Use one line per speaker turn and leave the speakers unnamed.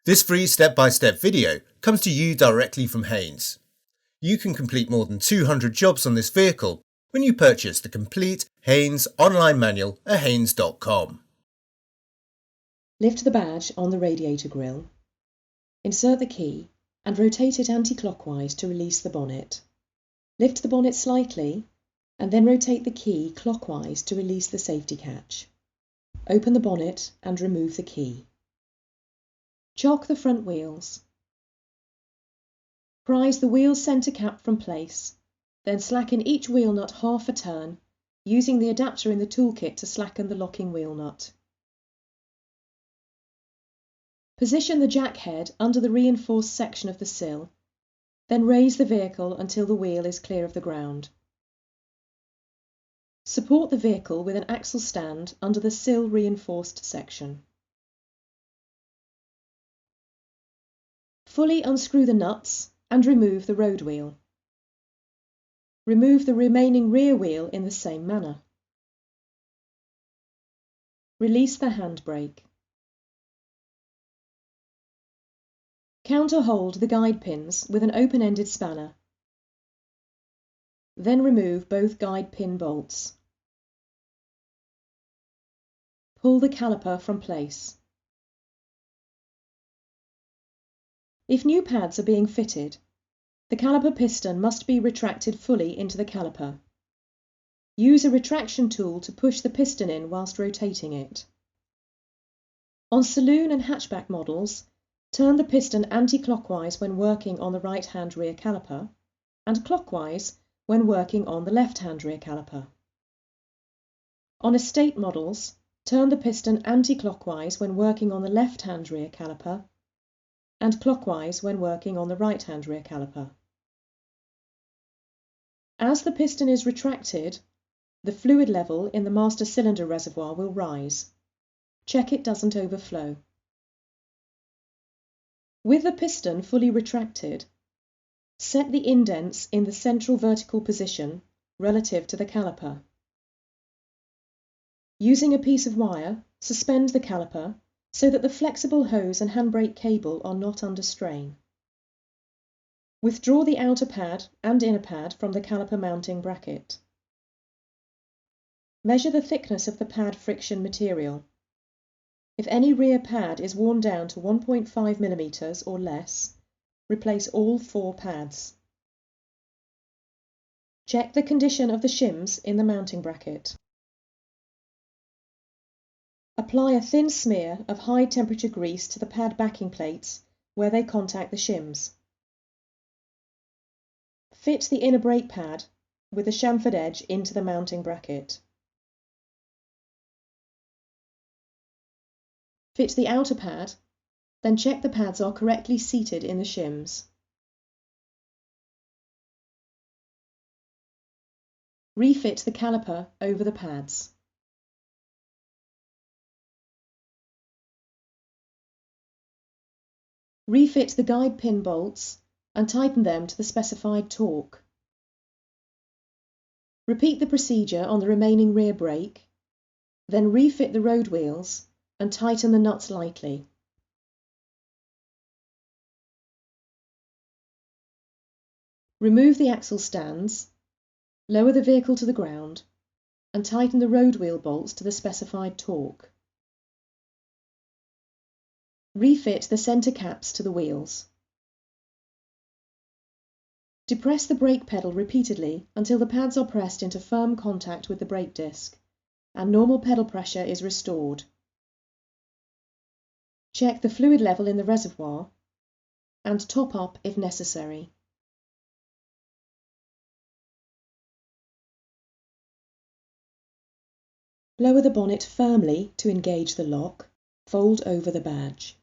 This free step-by-step video comes to you directly from Haynes. You can complete more than 200 jobs on this vehicle when you purchase the complete Haynes online manual at haynes.com.
Lift the badge on the radiator grille, insert the key and rotate it anti-clockwise to release the bonnet. Lift the bonnet slightly and then rotate the key clockwise to release the safety catch. Open the bonnet and remove the key. Chock the front wheels. Prise the wheel centre cap from place, then slacken each wheel nut half a turn, using the adapter in the toolkit to slacken the locking wheel nut. Position the jack head under the reinforced section of the sill, then raise the vehicle until the wheel is clear of the ground. Support the vehicle with an axle stand under the sill reinforced section. Fully unscrew the nuts and remove the road wheel. Remove the remaining rear wheel in the same manner. Release the handbrake. Counter-hold the guide pins with an open-ended spanner. Then remove both guide pin bolts. Pull the caliper from place. If new pads are being fitted, the caliper piston must be retracted fully into the caliper. Use a retraction tool to push the piston in whilst rotating it. On Saloon and Hatchback models, turn the piston anti-clockwise when working on the right-hand rear caliper and clockwise when working on the left-hand rear caliper. On estate models, turn the piston anti-clockwise when working on the left-hand rear caliper and clockwise when working on the right-hand rear caliper. As the piston is retracted, the fluid level in the master cylinder reservoir will rise. Check it doesn't overflow. With the piston fully retracted, set the indents in the central vertical position relative to the caliper. Using a piece of wire, suspend the caliper so that the flexible hose and handbrake cable are not under strain. Withdraw the outer pad and inner pad from the caliper mounting bracket. Measure the thickness of the pad friction material. If any rear pad is worn down to 1.5 mm or less, replace all 4 pads. Check the condition of the shims in the mounting bracket. Apply a thin smear of high temperature grease to the pad backing plates where they contact the shims. Fit the inner brake pad with the chamfered edge into the mounting bracket. Fit the outer pad, then check the pads are correctly seated in the shims. Refit the caliper over the pads. Refit the guide pin bolts and tighten them to the specified torque. Repeat the procedure on the remaining rear brake, then refit the road wheels and tighten the nuts lightly. Remove the axle stands, lower the vehicle to the ground and tighten the road wheel bolts to the specified torque. Refit the centre caps to the wheels. Depress the brake pedal repeatedly until the pads are pressed into firm contact with the brake disc and normal pedal pressure is restored. Check the fluid level in the reservoir and top up if necessary. Lower the bonnet firmly to engage the lock. Fold over the badge.